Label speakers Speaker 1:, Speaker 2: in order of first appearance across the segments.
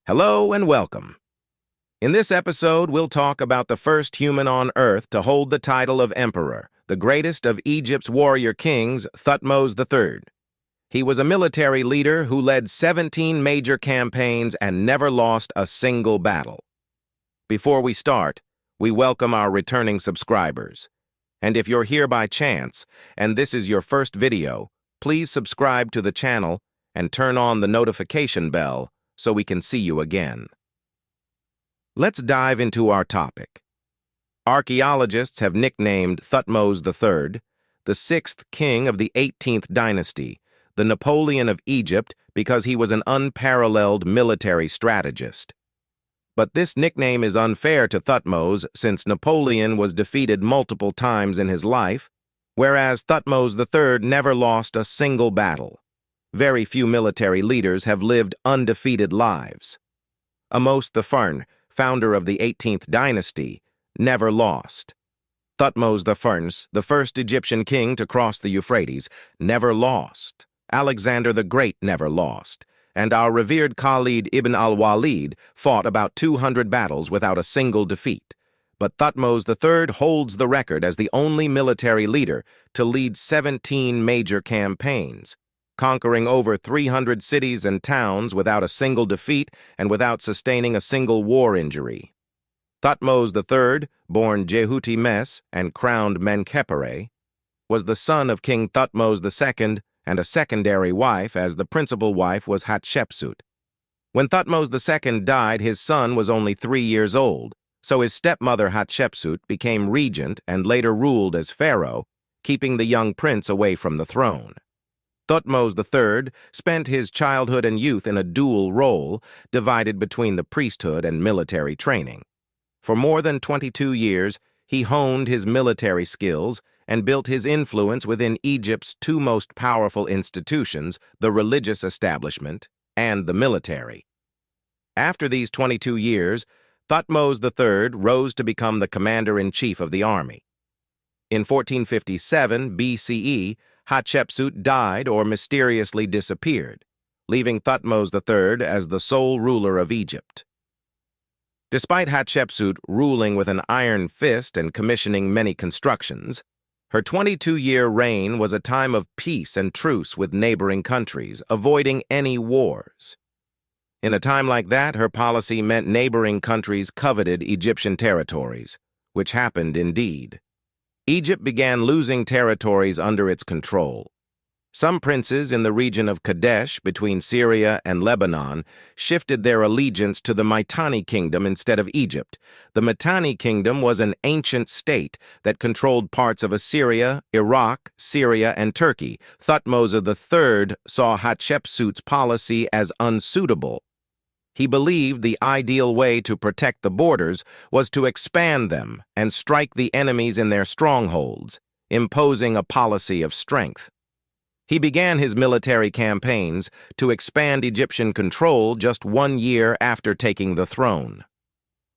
Speaker 1: Hello and welcome. In this episode, we'll talk about the first human on Earth to hold the title of emperor, the greatest of Egypt's warrior kings, Thutmose III. He was a military leader who led 17 major campaigns and never lost a single battle. Before we start, we welcome our returning subscribers. And if you're here by chance, and this is your first video, please subscribe to the channel and turn on the notification bell so we can see you again. Let's dive into our topic. Archaeologists have nicknamed Thutmose III the sixth king of the 18th dynasty, the Napoleon of Egypt, because he was an unparalleled military strategist. But this nickname is unfair to Thutmose since Napoleon was defeated multiple times in his life, whereas Thutmose III never lost a single battle. Very few military leaders have lived undefeated lives. Thutmose I, founder of the 18th dynasty, never lost. Thutmose I, the first Egyptian king to cross the Euphrates, never lost. Alexander the Great never lost. And our revered Khalid ibn al-Walid fought about 200 battles without a single defeat. But Thutmose III holds the record as the only military leader to lead 17 major campaigns, conquering over 300 cities and towns without a single defeat and without sustaining a single war injury. Thutmose III, born Jehuti-Mes and crowned Menkhepere, was the son of King Thutmose II and a secondary wife, as the principal wife was Hatshepsut. When Thutmose II died, his son was only 3 years old, so his stepmother Hatshepsut became regent and later ruled as pharaoh, keeping the young prince away from the throne. Thutmose III spent his childhood and youth in a dual role, divided between the priesthood and military training. For more than 22 years, he honed his military skills and built his influence within Egypt's two most powerful institutions, the religious establishment and the military. After these 22 years, Thutmose III rose to become the commander-in-chief of the army. In 1457 BCE, Hatshepsut died or mysteriously disappeared, leaving Thutmose III as the sole ruler of Egypt. Despite Hatshepsut ruling with an iron fist and commissioning many constructions, her 22-year reign was a time of peace and truce with neighboring countries, avoiding any wars. In a time like that, her policy meant neighboring countries coveted Egyptian territories, which happened indeed. Egypt began losing territories under its control. Some princes in the region of Kadesh between Syria and Lebanon shifted their allegiance to the Mitanni kingdom instead of Egypt. The Mitanni kingdom was an ancient state that controlled parts of Assyria, Iraq, Syria, and Turkey. Thutmose III saw Hatshepsut's policy as unsuitable. He believed the ideal way to protect the borders was to expand them and strike the enemies in their strongholds, imposing a policy of strength. He began his military campaigns to expand Egyptian control just 1 year after taking the throne.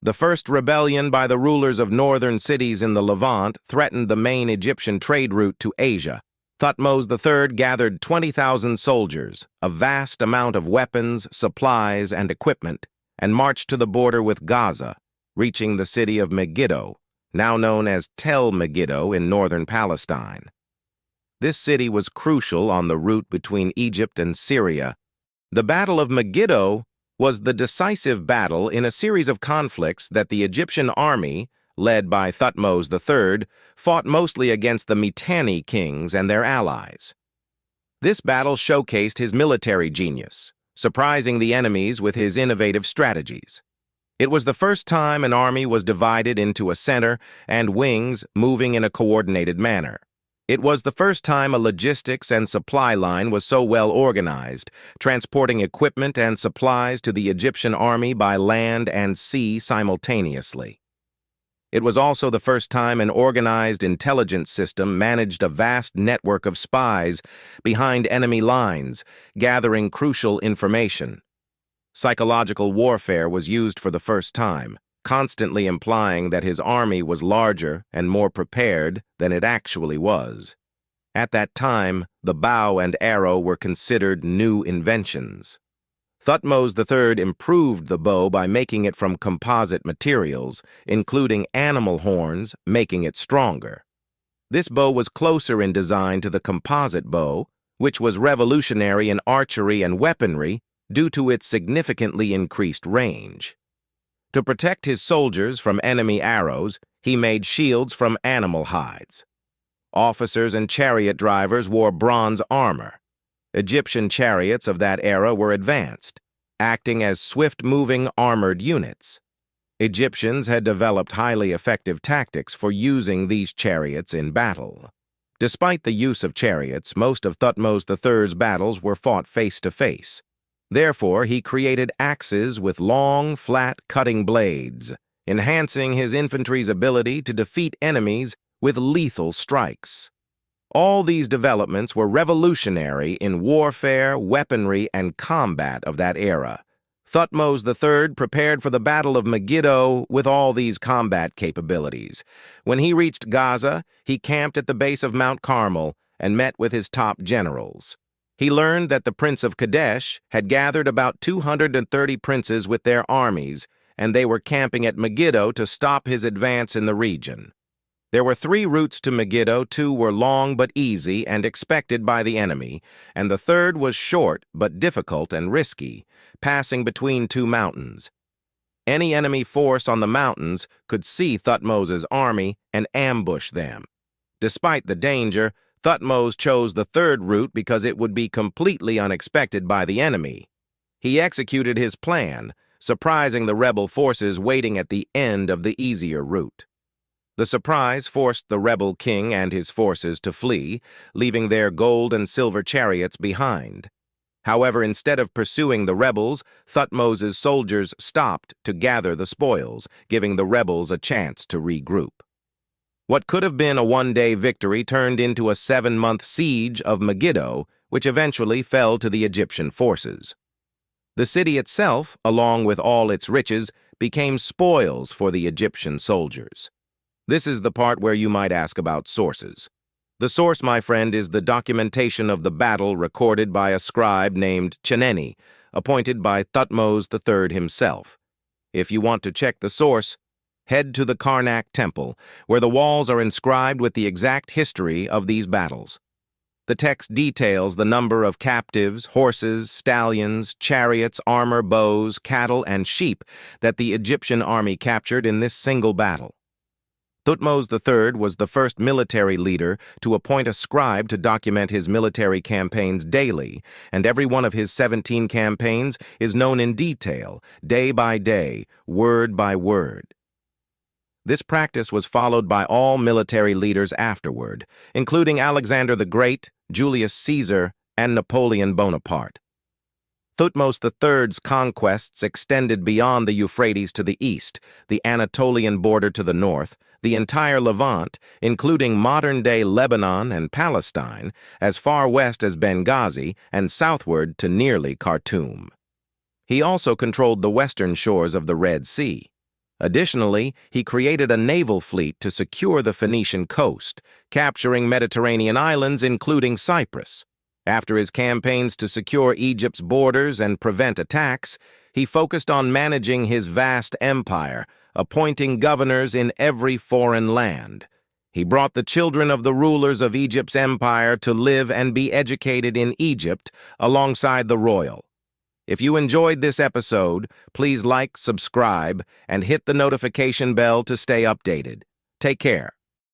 Speaker 1: The first rebellion by the rulers of northern cities in the Levant threatened the main Egyptian trade route to Asia. Thutmose III gathered 20,000 soldiers, a vast amount of weapons, supplies, and equipment, and marched to the border with Gaza, reaching the city of Megiddo, now known as Tel Megiddo in northern Palestine. This city was crucial on the route between Egypt and Syria. The Battle of Megiddo was the decisive battle in a series of conflicts that the Egyptian army, led by Thutmose III, fought mostly against the Mitanni kings and their allies. This battle showcased his military genius, surprising the enemies with his innovative strategies. It was the first time an army was divided into a center and wings moving in a coordinated manner. It was the first time a logistics and supply line was so well organized, transporting equipment and supplies to the Egyptian army by land and sea simultaneously. It was also the first time an organized intelligence system managed a vast network of spies behind enemy lines, gathering crucial information. Psychological warfare was used for the first time, constantly implying that his army was larger and more prepared than it actually was. At that time, the bow and arrow were considered new inventions. Thutmose III improved the bow by making it from composite materials, including animal horns, making it stronger. This bow was closer in design to the composite bow, which was revolutionary in archery and weaponry due to its significantly increased range. To protect his soldiers from enemy arrows, he made shields from animal hides. Officers and chariot drivers wore bronze armor. Egyptian chariots of that era were advanced, acting as swift-moving armored units. Egyptians had developed highly effective tactics for using these chariots in battle. Despite the use of chariots, most of Thutmose III's battles were fought face-to-face. Therefore, he created axes with long, flat, cutting blades, enhancing his infantry's ability to defeat enemies with lethal strikes. All these developments were revolutionary in warfare, weaponry, and combat of that era. Thutmose III prepared for the Battle of Megiddo with all these combat capabilities. When he reached Gaza, he camped at the base of Mount Carmel and met with his top generals. He learned that the Prince of Kadesh had gathered about 230 princes with their armies, and they were camping at Megiddo to stop his advance in the region. There were 3 routes to Megiddo. 2 were long but easy and expected by the enemy, and the third was short but difficult and risky, passing between 2 mountains. Any enemy force on the mountains could see Thutmose's army and ambush them. Despite the danger, Thutmose chose the third route because it would be completely unexpected by the enemy. He executed his plan, surprising the rebel forces waiting at the end of the easier route. The surprise forced the rebel king and his forces to flee, leaving their gold and silver chariots behind. However, instead of pursuing the rebels, Thutmose's soldiers stopped to gather the spoils, giving the rebels a chance to regroup. What could have been a one-day victory turned into a 7-month siege of Megiddo, which eventually fell to the Egyptian forces. The city itself, along with all its riches, became spoils for the Egyptian soldiers. This is the part where you might ask about sources. The source, my friend, is the documentation of the battle recorded by a scribe named Cheneni, appointed by Thutmose III himself. If you want to check the source, head to the Karnak Temple, where the walls are inscribed with the exact history of these battles. The text details the number of captives, horses, stallions, chariots, armor, bows, cattle, and sheep that the Egyptian army captured in this single battle. Thutmose III was the first military leader to appoint a scribe to document his military campaigns daily, and every one of his 17 campaigns is known in detail, day by day, word by word. This practice was followed by all military leaders afterward, including Alexander the Great, Julius Caesar, and Napoleon Bonaparte. Thutmose III's conquests extended beyond the Euphrates to the east, the Anatolian border to the north, the entire Levant, including modern-day Lebanon and Palestine, as far west as Benghazi and southward to nearly Khartoum. He also controlled the western shores of the Red Sea. Additionally, he created a naval fleet to secure the Phoenician coast, capturing Mediterranean islands including Cyprus. After his campaigns to secure Egypt's borders and prevent attacks, he focused on managing his vast empire, appointing governors in every foreign land. He brought the children of the rulers of Egypt's empire to live and be educated in Egypt alongside the royal. If you enjoyed this episode, please like, subscribe, and hit the notification bell to stay updated. Take care.